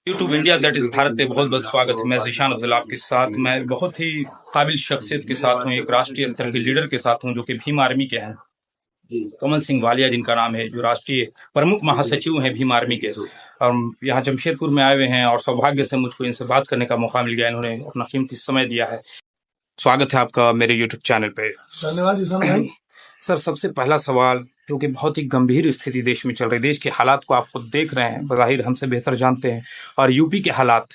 YouTube India that is Bharat पे बहुत बहुत स्वागत है। मैं ज़ीशान अब्दुल्ला आपके साथ। मैं बहुत ही काबिल शख्सियत के साथ हूँ, एक राष्ट्रीय स्तर के लीडर के साथ हूँ जो कि भीम आर्मी के हैं, कमल सिंह वालिया जिनका नाम है, जो राष्ट्रीय प्रमुख महासचिव हैं भीम आर्मी के। और यहाँ जमशेदपुर में आए हुए हैं और सौभाग्य से मुझको इनसे बात करने का मौका मिल गया। इन्होंने अपना कीमती समय दिया है। स्वागत है आपका मेरे यूट्यूब चैनल पे। धन्यवाद ईशान भाई। सर, सबसे पहला सवाल, जो कि बहुत ही गंभीर स्थिति देश में चल रही, देश के हालात को आप खुद देख रहे हैं, बज़ाहिर हमसे बेहतर जानते हैं। और यूपी के हालात,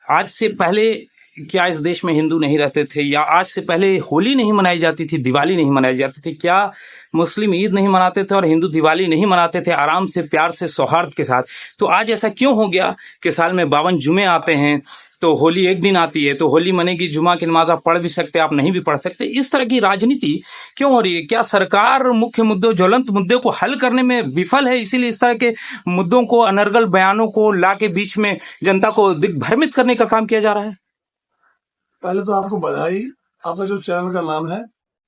आज से पहले क्या इस देश में हिंदू नहीं रहते थे? या आज से पहले होली नहीं मनाई जाती थी, दिवाली नहीं मनाई जाती थी? क्या मुस्लिम ईद नहीं मनाते थे और हिंदू दिवाली नहीं मनाते थे आराम से, प्यार से, सौहार्द के साथ? तो आज ऐसा क्यों हो गया कि साल में 52 जुमे आते हैं तो होली एक दिन आती है, तो होली मनेगी, जुमा की नमाज आप पढ़ भी सकते, आप नहीं भी पढ़ सकते? इस तरह की राजनीति क्यों हो रही है? क्या सरकार मुख्य मुद्दों, ज्वलंत मुद्दे को हल करने में विफल है, इसीलिए इस तरह के मुद्दों को, अनर्गल बयानों को ला के बीच में जनता को दिग्भ्रमित करने का काम किया जा रहा है? पहले तो आपको बधाई। आपका जो चैनल का नाम है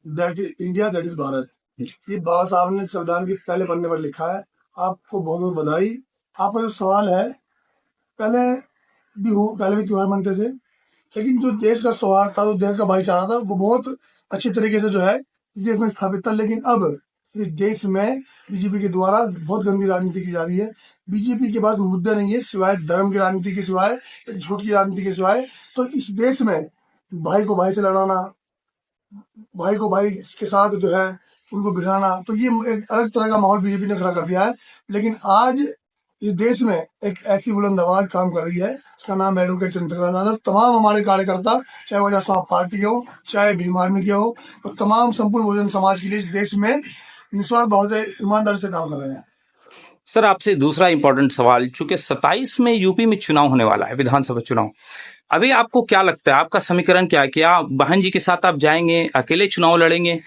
that is India that is Bharat, ये बाबा साहब ने संविधान के पहले पन्ने पर लिखा है। आपको बहुत बहुत बधाई। आपका जो सवाल है, पहले भी त्योहार मनते थे, लेकिन जो देश का सौहार्द था, जो देश का भाईचारा था, वो बहुत अच्छे तरीके से जो है देश में स्थापित था। लेकिन अब इस देश में बीजेपी के द्वारा बहुत गंदी राजनीति की जा रही है। बीजेपी के पास मुद्दे नहीं है सिवाय धर्म की राजनीति के सिवाय, झूठ की राजनीति के सिवाय। तो इस देश में भाई को भाई से लड़ाना, भाई को भाई के साथ जो है उनको भिड़ाना, तो ये एक अलग तरह का माहौल बीजेपी ने खड़ा कर दिया है। लेकिन आज इस देश में एक ऐसी बुलंद आवाज काम कर रही है, उसका नाम एडवोकेट चंद्रशेखर आजाद। तमाम हमारे कार्यकर्ता, चाहे वो आजाद पार्टी के हो, चाहे भीम आर्मी के हो, तो तमाम संपूर्ण बहुजन समाज के लिए इस देश में निस्वार्थ भाव से, ईमानदारी से काम कर रहे हैं। सर, आपसे दूसरा इंपॉर्टेंट सवाल, चूंकि 27 में यूपी में चुनाव होने वाला है, विधानसभा चुनाव, अभी आपको क्या लगता है, आपका समीकरण क्या है? क्या बहन जी के साथ आप जाएंगे, अकेले चुनाव लड़ेंगे,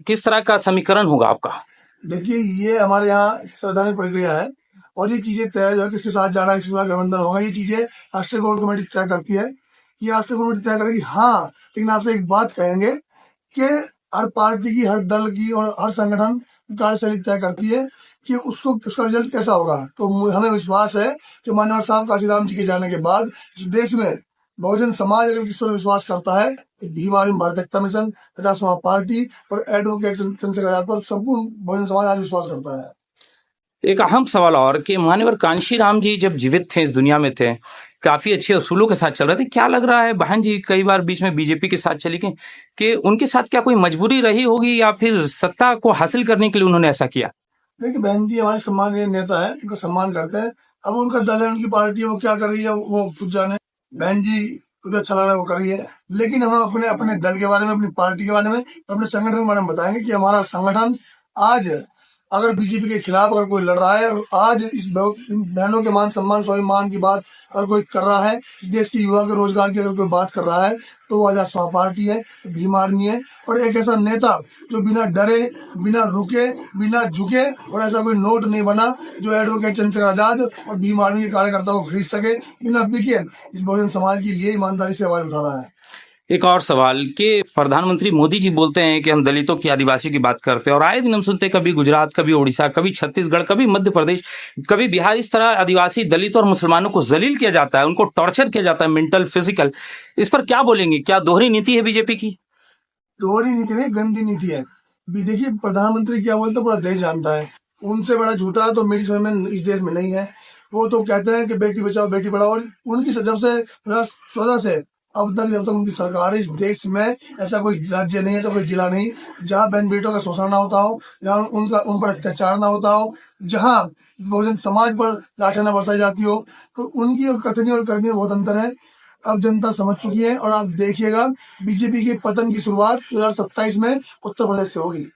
किस तरह का समीकरण होगा आपका? देखिए, ये हमारे यहाँ संवैधानिक प्रक्रिया है और ये चीजें तय जो है किसके साथ जाना है, किसके साथ गठबंधन होगा, ये चीजें राष्ट्रीय कोर कमेटी तय करती है। ये राष्ट्रीय कमेटी तय करेगी। हाँ, लेकिन आपसे एक बात कहेंगे कि हर पार्टी की, हर दल की और हर संगठन की कार्यशैली तय करती है कि उसका रिजल्ट कैसा होगा। तो हमें विश्वास है कि माननीय साहब काशीराम जी के जाने के बाद इस देश में बहुजन समाज अगर किस पर विश्वास करता है तो भीम आर्मी, भारत एकता मिशन, आजाद समाज पार्टी और एडवोकेट चंद्रशेखर आजाद पर संपूर्ण बहुजन समाज आज विश्वास करता है। एक अहम सवाल और, कि मान्यवर कांशीराम जी जब जीवित थे, इस दुनिया में थे, काफी अच्छे असूलों के साथ चल रहे थे। क्या लग रहा है बहन जी कई बार बीच में बीजेपी के साथ चली गई, कि उनके साथ क्या कोई मजबूरी रही होगी या फिर सत्ता को हासिल करने के लिए उन्होंने ऐसा किया? देखिए, बहन जी हमारे सम्मानीय नेता है, उनका सम्मान करते हैं। अब उनका दल है, उनकी पार्टी है, वो क्या कर रही है वो खुद जाने। बहन जी मुझे अच्छा लग रहा है वो कर रही है, लेकिन हम अपने अपने दल के बारे में, अपनी पार्टी के बारे में, अपने संगठन के बारे में बताएंगे कि हमारा संगठन आज अगर बीजेपी के खिलाफ अगर कोई लड़ रहा है, और आज इस बहनों के मान सम्मान, स्वाभिमान की बात अगर कोई कर रहा है, देश के युवा के रोजगार की अगर कोई बात कर रहा है, तो वो आजाद समाज पार्टी है, भीम आर्मी है। और एक ऐसा नेता जो बिना डरे, बिना रुके, बिना झुके, और ऐसा कोई नोट नहीं बना जो एडवोकेट चंद्रशेखर आजाद और भीम आर्मी के कार्यकर्ताओं को खरीद सके, बिना बिके इस बहुजन समाज के लिए ईमानदारी से आवाज उठा रहा है। एक और सवाल, कि प्रधानमंत्री मोदी जी बोलते हैं कि हम दलितों की, आदिवासियों की बात करते हैं, और आए दिन हम सुनते हैं कभी गुजरात, कभी उड़ीसा, कभी छत्तीसगढ़, कभी मध्य प्रदेश, कभी बिहार, इस तरह आदिवासी, दलित और मुसलमानों को जलील किया जाता है, उनको टॉर्चर किया जाता है, मेंटल, फिजिकल। इस पर क्या बोलेंगे? क्या दोहरी नीति है बीजेपी की? दोहरी नीति नहीं, गंदी नीति है। देखिए, प्रधानमंत्री क्या बोलते पूरा देश जानता है। उनसे बड़ा झूठा तो मेरी समझ में इस देश में नहीं है। वो तो कहते हैं कि बेटी बचाओ बेटी पढ़ाओ, और उनकी जब से 2014 से अब तक, जब तक उनकी सरकार है, इस देश में ऐसा कोई राज्य नहीं है, ऐसा कोई जिला नहीं जहाँ बहन बेटों का शोषण ना होता हो, जहाँ उन पर अत्याचार ना होता हो, जहाँ इस बहुजन समाज पर लाठियां न बरसाई जाती हो। तो उनकी और कथनी और करनी में बहुत अंतर है। अब जनता समझ चुकी है, और आप देखिएगा बीजेपी के पतन की शुरुआत 2027 में उत्तर प्रदेश से होगी।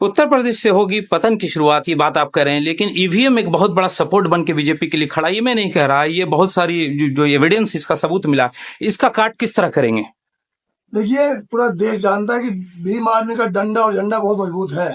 उत्तर प्रदेश से होगी पतन की शुरुआत, ये बात आप कह रहे हैं, लेकिन ईवीएम एक बहुत बड़ा सपोर्ट बन के बीजेपी के लिए खड़ा। ये मैं नहीं कह रहा, ये बहुत सारी जो एविडेंस, इसका सबूत मिला, इसका काट किस तरह करेंगे? देखिए, पूरा देश जानता है कि भीम आर्मी का डंडा और झंडा बहुत मजबूत है,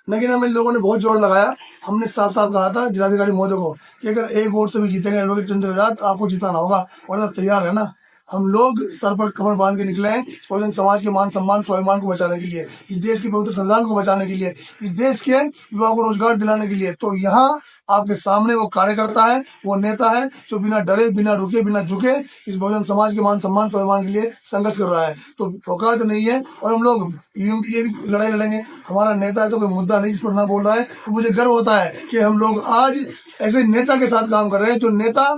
लेकिन हम इन लोगों ने बहुत जोर लगाया। हमने साफ साफ कहा था जिलाधिकारी महोदय को कि अगर एक वोट से भी जीतेंगे एडवोकेट चंद्रशेखर आजाद, आपको जिताना होगा, वरना तैयार है ना। हम लोग सर पर कमर बांध के निकले हैं बहुजन समाज के मान सम्मान स्वाभिमान को बचाने के लिए, इस देश के पवित्र संविधान को बचाने के लिए, इस देश के युवाओं को रोजगार दिलाने के लिए। तो यहाँ आपके सामने वो कार्यकर्ता है, वो नेता है जो बिना डरे, बिना रुके, बिना झुके इस बहुजन समाज के मान सम्मान स्वाभिमान के लिए संघर्ष कर रहा है। तो औकात नहीं है और हम लोग ईवीएम के लिए भी लड़ाई लड़ेंगे। हमारा नेता है तो कोई मुद्दा नहीं जिस पर ना बोल रहा है। तो मुझे गर्व होता है कि हम लोग आज ऐसे नेता के साथ काम कर रहे हैं जो नेता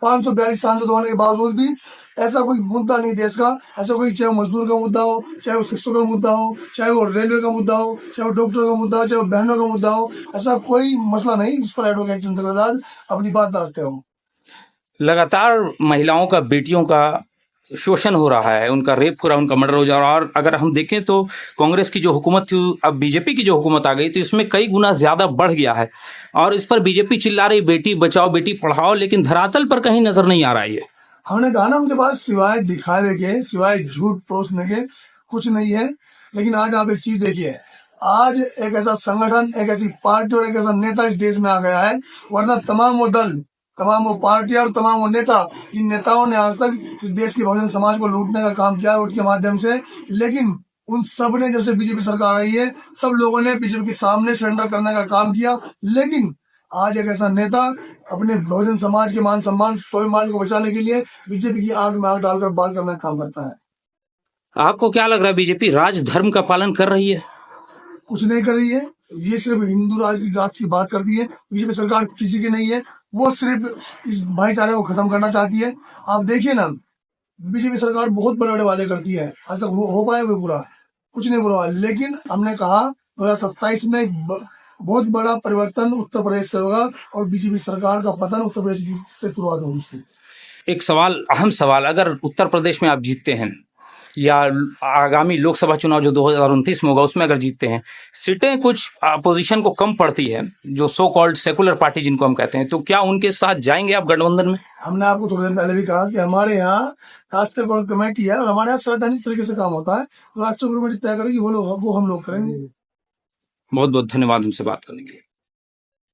542 सांसद होने के बावजूद भी ऐसा कोई मुद्दा नहीं देश का, ऐसा कोई, चाहे वो मजदूर का मुद्दा हो, चाहे वो शिक्षकों का मुद्दा हो, चाहे वो रेलवे का मुद्दा हो, चाहे वो डॉक्टर का मुद्दा हो, चाहे वो बहनों का मुद्दा हो, ऐसा कोई मसला नहीं जिस पर एडवोकेट चंद्र प्रसाद अपनी बात न रखते हो। लगातार महिलाओं का, बेटियों का शोषण हो रहा है, उनका रेप हो रहा है, उनका मर्डर हो जा रहा है। और अगर हम देखें तो कांग्रेस की जो हुकूमत थी, अब बीजेपी की जो हुकूमत आ गई तो इसमें कई गुना ज्यादा बढ़ गया है और इस पर बीजेपी चिल्ला रही बेटी बचाओ बेटी पढ़ाओ, लेकिन धरातल पर कहीं नजर नहीं आ रहा है ये। हमने कहा ना उनके पास सिवाय दिखावे के, सिवाय झूठ परोसने के कुछ नहीं है। लेकिन आज आप एक चीज देखिए, आज एक ऐसा संगठन, एक ऐसी पार्टी और एक ऐसा नेता इस देश में आ गया है, वरना तमाम वो दल, तमाम वो पार्टियां और तमाम वो नेता, इन नेताओं ने आज तक इस देश के बहुजन समाज को लूटने का काम किया वोट के माध्यम से। लेकिन उन सब ने, जब से बीजेपी सरकार आई है, सब लोगों ने बीजेपी के सामने सरेंडर करने का काम किया। लेकिन आज एक ऐसा नेता अपने बहुजन समाज के मान सम्मान स्वाभिमान को बचाने के लिए बीजेपी की आग में आग डालकर बात करने का काम करता है। आपको क्या लग रहा है, बीजेपी राजधर्म का पालन कर रही है? कुछ नहीं कर रही है, ये सिर्फ हिंदू राष्ट्र की बात करती है। बीजेपी सरकार किसी की नहीं है, वो सिर्फ इस भाईचारे को खत्म करना चाहती है। आप देखिए ना, बीजेपी सरकार बहुत बड़े बड़े वादे करती है, आज तक हो पाया कोई पूरा? कुछ नहीं पूरा। लेकिन हमने कहा 2027 में बहुत बड़ा परिवर्तन उत्तर प्रदेश से होगा और बीजेपी सरकार का पतन उत्तर प्रदेश से शुरुआत होगी उसकी। एक सवाल, अहम सवाल, अगर उत्तर प्रदेश में आप जीतते हैं या आगामी लोकसभा चुनाव जो 2029 में होगा उसमें अगर जीतते हैं, सीटें कुछ अपोजिशन को कम पड़ती है, जो सो कॉल्ड सेकुलर पार्टी जिनको हम कहते हैं, तो क्या उनके साथ जाएंगे आप गठबंधन में? हमने आपको थोड़ी देर पहले भी कहा कि हमारे यहाँ राष्ट्रीय कोर कमेटी है और हमारे यहाँ संवैधानिक तरीके से काम होता है। राष्ट्रीय कोर कमेटी तय करेगी, वो हम लोग करेंगे। बहुत बहुत धन्यवाद हमसे बात करने के लिए।